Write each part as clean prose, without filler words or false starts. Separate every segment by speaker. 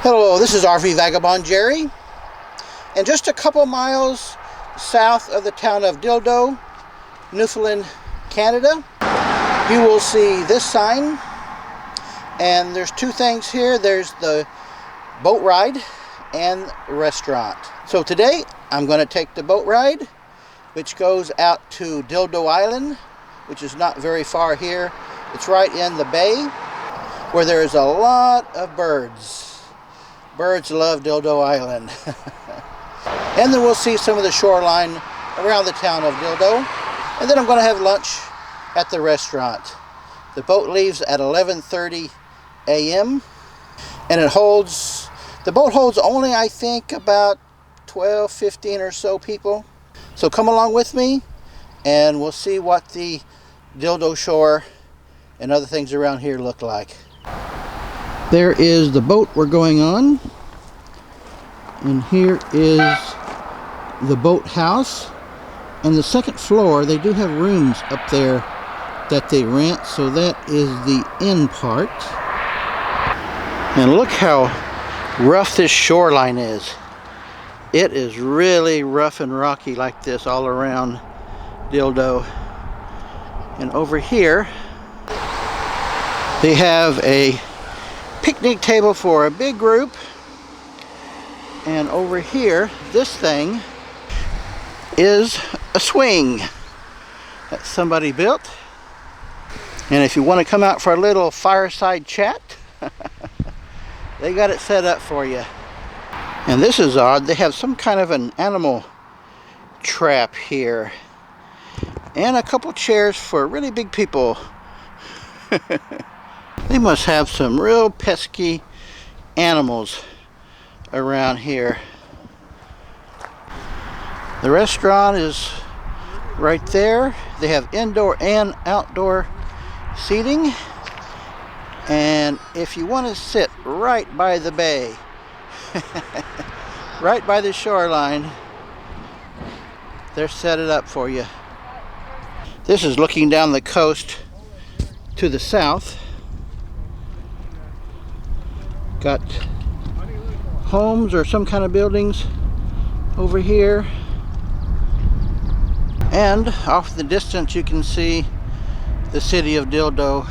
Speaker 1: Hello, this is RV Vagabond Jerry, and just a couple miles south of the town of Dildo, Newfoundland, Canada, you will see this sign, and there's two things here. There's the boat ride and restaurant. So today I'm going to take the boat ride, which goes out to Dildo Island, which is not very far here. It's right in the bay where there's a lot of birds. Birds love Dildo Island. And then we'll see some of the shoreline around the town of Dildo. And then I'm going to have lunch at the restaurant. The boat leaves at 11:30 a.m. and the boat holds only, I think, about 12, 15 or so people. So come along with me and we'll see what the Dildo shore and other things around here look like. There is the boat we're going on, and here is the boat house, and the second floor they do have rooms up there that they rent, so that is the end part. And look how rough this shoreline is. It is really rough and rocky like this all around Dildo. And over here they have a picnic table for a big group, and over here this thing is a swing that somebody built. And if you want to come out for a little fireside chat, they got it set up for you. And this is odd, they have some kind of an animal trap here and a couple chairs for really big people. They must have some real pesky animals around here. The restaurant is right there. They have indoor and outdoor seating. And if you want to sit right by the bay, right by the shoreline, they're set it up for you. This is looking down the coast to the south. Got homes or some kind of buildings over here, and off in the distance you can see the city of Dildo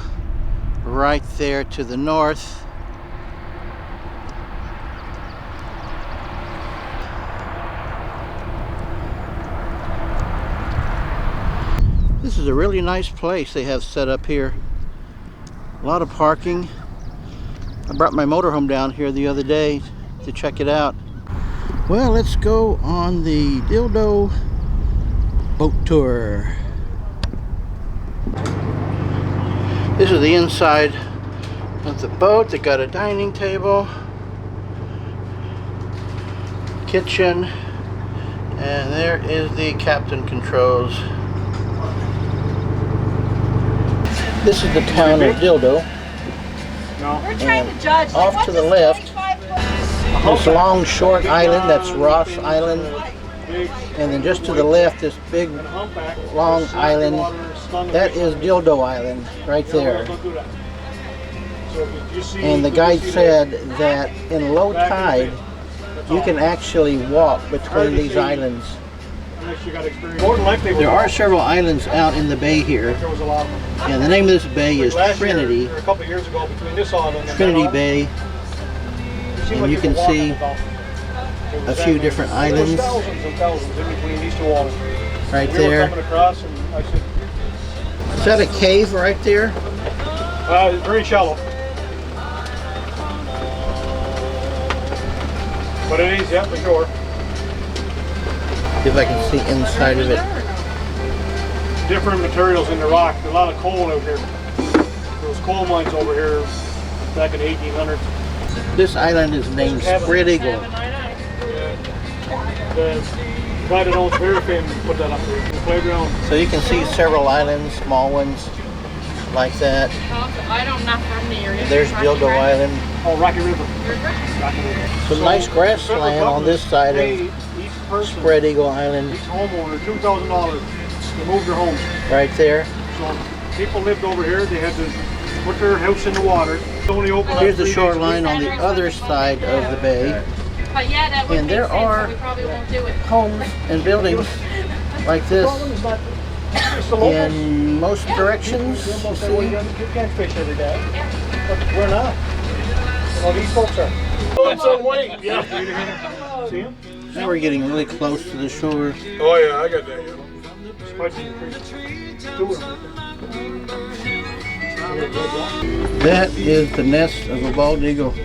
Speaker 1: right there to the north. This is a really nice place they have set up here. A lot of parking. I brought my motorhome down here the other day to check it out. Well, let's go on the Dildo boat tour. This is the inside of the boat. They got a dining table, kitchen, and there is the captain controls. This is the town of Dildo.
Speaker 2: We're trying to judge.
Speaker 1: Off to the left, this long short island, that's Ross Island. And then just to the left, this big long island, that is Dildo Island, right there. And the guide said that in low tide, you can actually walk between these islands. There are several islands out in the bay here, and the name of this bay is Trinity Bay, and you can see a few different islands right there. Is that a cave right there?
Speaker 3: It's very shallow, but it is, yeah, for sure.
Speaker 1: See if I can see inside of it.
Speaker 3: Different materials in the rock. There's a lot of coal out here. There was coal mines over here back in the 1800s.
Speaker 1: This island is named Spread Eagle.
Speaker 3: Yeah. The guy that owns Fairfame put that up there. The playground.
Speaker 1: So you can see several islands, small ones like that. And there's Dildo Island.
Speaker 3: Oh, Rocky River.
Speaker 1: Some nice grassland on this side of Spread Eagle Island.
Speaker 3: Each homeowner $2,000 to move their homes.
Speaker 1: Right there.
Speaker 3: So people lived over here. They had to put their house in the water, Only open
Speaker 1: Here's the shoreline on the other side of the bay.
Speaker 2: But yeah, that would
Speaker 1: And
Speaker 2: make
Speaker 1: there
Speaker 2: sense,
Speaker 1: are
Speaker 2: but we probably won't do it.
Speaker 1: homes and buildings like this in most directions. You see?
Speaker 3: You can't fish every day. But we're not. Well, these folks are. Oh, it's on weight. Yeah. See him?
Speaker 1: Now we're getting really close to the shore.
Speaker 3: Oh yeah, I got that.
Speaker 1: That is the nest of a bald eagle.
Speaker 2: He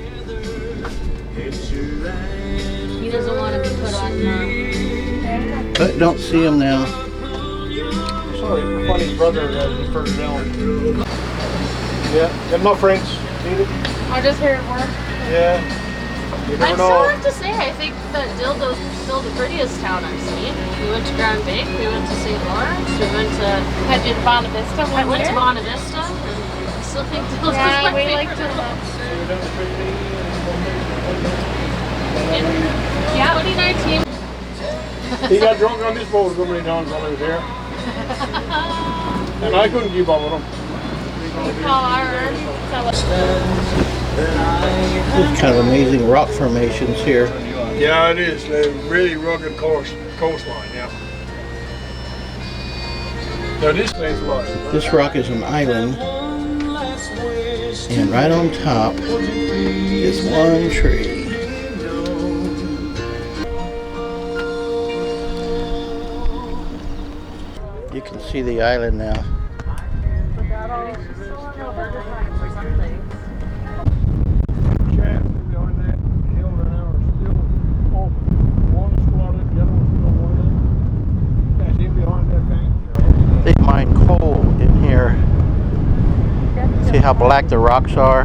Speaker 2: doesn't want to be put on.
Speaker 1: But don't see him now.
Speaker 3: Sorry, my funny brother referred down. Yeah, got my friends. Need it?
Speaker 2: I just hear it work.
Speaker 3: Yeah. You
Speaker 2: I
Speaker 3: never
Speaker 2: still
Speaker 3: know.
Speaker 2: have to say, I think that Dildo's still the prettiest town I've seen. We went to Grand Bay, we went to St. Lawrence, we went to...
Speaker 4: Had you to Bonavista Vista
Speaker 2: I
Speaker 4: one
Speaker 2: went to
Speaker 4: year?
Speaker 2: Bonavista, Vista, and I still think Dildo's
Speaker 4: Yeah,
Speaker 2: my
Speaker 4: we
Speaker 2: favorite.
Speaker 4: like Dildo.
Speaker 2: In, yeah, 2019.
Speaker 3: He got drunk on this boat so many times while I was here. And I couldn't keep up with him.
Speaker 4: Call our
Speaker 1: There's kind of amazing rock formations here.
Speaker 3: Yeah, it is. A really rugged coastline, yeah. Now this place was.
Speaker 1: This rock is an island, and right on top is one tree. You can see the island now. They mine coal in here. See how black the rocks are?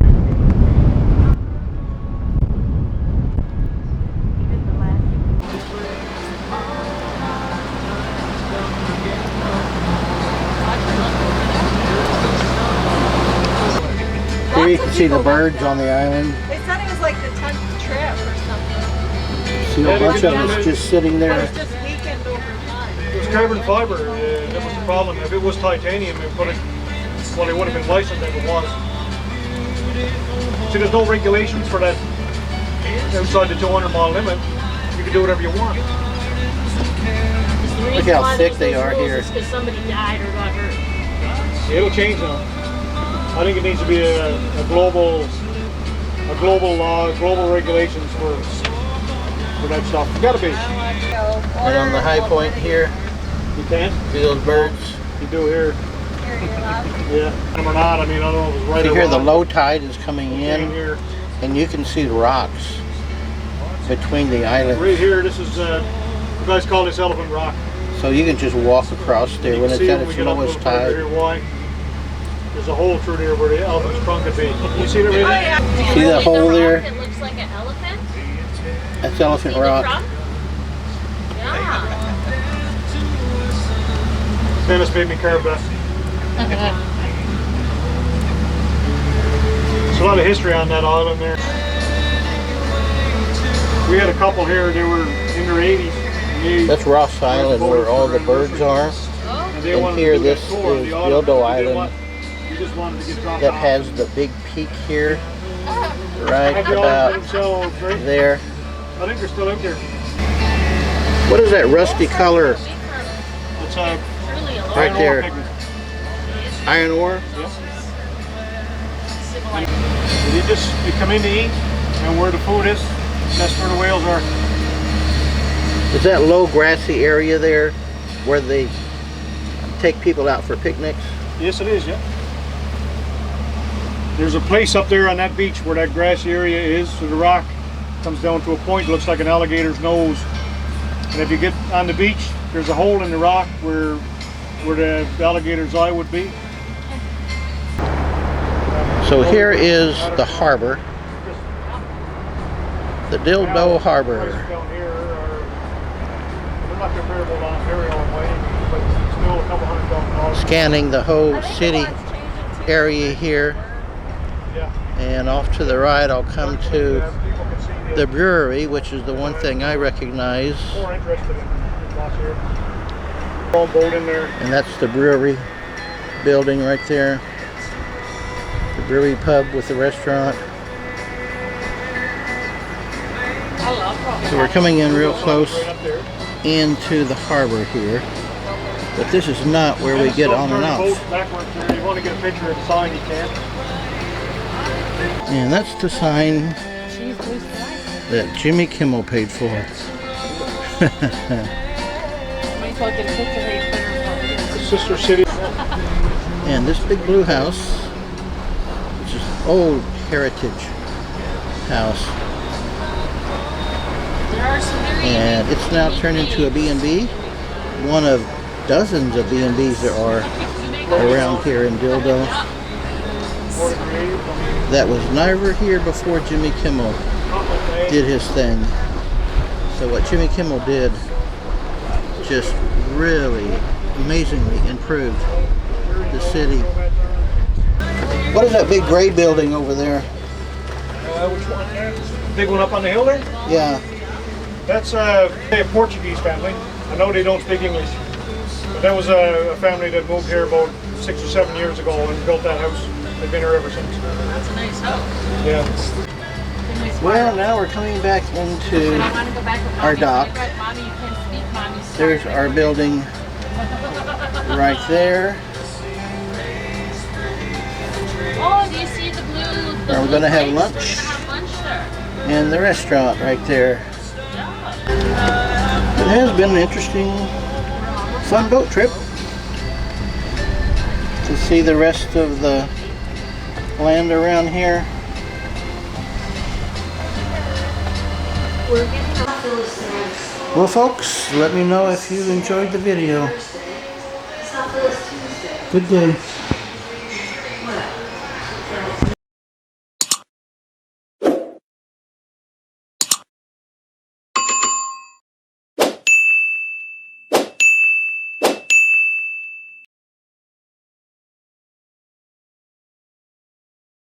Speaker 1: Here you can see the birds on the island.
Speaker 4: They said it was like the 10th trip or something.
Speaker 1: See a bunch of us just sitting
Speaker 4: It
Speaker 1: there.
Speaker 4: was just weekend over time.
Speaker 3: It was carbon fiber. That was the problem. If it was titanium, it would have, well, it would have been licensed if it was. See, there's no regulations for that outside the 200-mile limit. You can do whatever you want.
Speaker 1: Look how thick they are here.
Speaker 2: Because somebody died or got hurt.
Speaker 3: It'll change now. I think it needs to be a global law, global regulations for that stuff. It's got to be.
Speaker 1: And on the high point here,
Speaker 3: You can.
Speaker 1: see those birds.
Speaker 3: You do here. Yeah. And we're not. I mean, I don't know if it's right
Speaker 1: See
Speaker 3: or
Speaker 1: here the
Speaker 3: wrong.
Speaker 1: low tide is coming in,
Speaker 3: Here.
Speaker 1: and you can see the rocks between the islands.
Speaker 3: Right here, this is, you guys call this Elephant Rock.
Speaker 1: So you can just walk across there
Speaker 3: You
Speaker 1: when
Speaker 3: can
Speaker 1: it's
Speaker 3: see
Speaker 1: at
Speaker 3: when we
Speaker 1: its
Speaker 3: get up a
Speaker 1: lowest
Speaker 3: little further
Speaker 1: tide.
Speaker 3: here, why? There's a hole through there where the elephant's trunk could be. You see it right there?
Speaker 1: See that hole there?
Speaker 2: It looks like an elephant.
Speaker 1: That's Elephant
Speaker 2: See the
Speaker 1: Rock.
Speaker 2: trunk? Yeah.
Speaker 3: Dennis made me carve that. There's a lot of history on that island there. We had a couple here, they were in their 80s.
Speaker 1: That's Ross Island where all the birds are.
Speaker 3: They
Speaker 1: And
Speaker 3: wanted to
Speaker 1: here
Speaker 3: do that
Speaker 1: this
Speaker 3: tour on
Speaker 1: is
Speaker 3: the island.
Speaker 1: Dildo
Speaker 3: We
Speaker 1: Island
Speaker 3: just wanted to get dropped
Speaker 1: that
Speaker 3: off.
Speaker 1: has the big peak here, right
Speaker 3: Have the
Speaker 1: about
Speaker 3: island themselves, right?
Speaker 1: there.
Speaker 3: I think they're still out there.
Speaker 1: What is that rusty color
Speaker 3: It's
Speaker 2: Truly a lot.
Speaker 1: right
Speaker 3: iron ore
Speaker 1: there?
Speaker 3: pigment.
Speaker 1: Iron ore?
Speaker 3: You come in to eat, and where the food is, that's where the whales are.
Speaker 1: Is that low grassy area there where they take people out for picnics?
Speaker 3: Yes, it is, yeah. There's a place up there on that beach where that grassy area is, so the rock comes down to a point, looks like an alligator's nose. And if you get on the beach, there's a hole in the rock where the alligator's eye would be.
Speaker 1: So here is the harbor, the Dildo Harbor.
Speaker 3: Down here are, they're not comparable to Ontario in way, but still a couple $100,000.
Speaker 1: Scanning the whole city area here,
Speaker 3: Yeah.
Speaker 1: and off to the right I'll come to
Speaker 3: People can see
Speaker 1: the brewery, which is the one thing I recognize,
Speaker 3: more interested in lots here. Boat in there.
Speaker 1: and that's the brewery building right there. The The brewery pub with the restaurant. So we're coming in real close into the harbor here. But this is not where we get on and off.
Speaker 3: You want to get a picture of the sign, you can.
Speaker 1: And that's the sign that Jimmy Kimmel paid for.
Speaker 3: Sister City.
Speaker 1: And this big blue house, which is an old heritage house. And it's now turned into a B&B. One of dozens of B&Bs there are around here in Dildo. That was never here before Jimmy Kimmel did his thing. So what Jimmy Kimmel did just really amazingly improved the city. What is that big gray building over there?
Speaker 3: Which one? Big one up on the hill there?
Speaker 1: Yeah.
Speaker 3: That's a Portuguese family. I know they don't speak English. But that was a family that moved here about 6 or 7 years ago and built that house. They've been here ever since.
Speaker 2: That's a nice house.
Speaker 3: Yeah.
Speaker 1: Well, now we're coming back into our dock. There's our building right there.
Speaker 2: Oh, do you see the blue?
Speaker 1: Where we're going to have lunch. And the restaurant right there. It has been an interesting, fun boat trip to see the rest of the land around here. Well, folks, let me know if you enjoyed the video. Good day.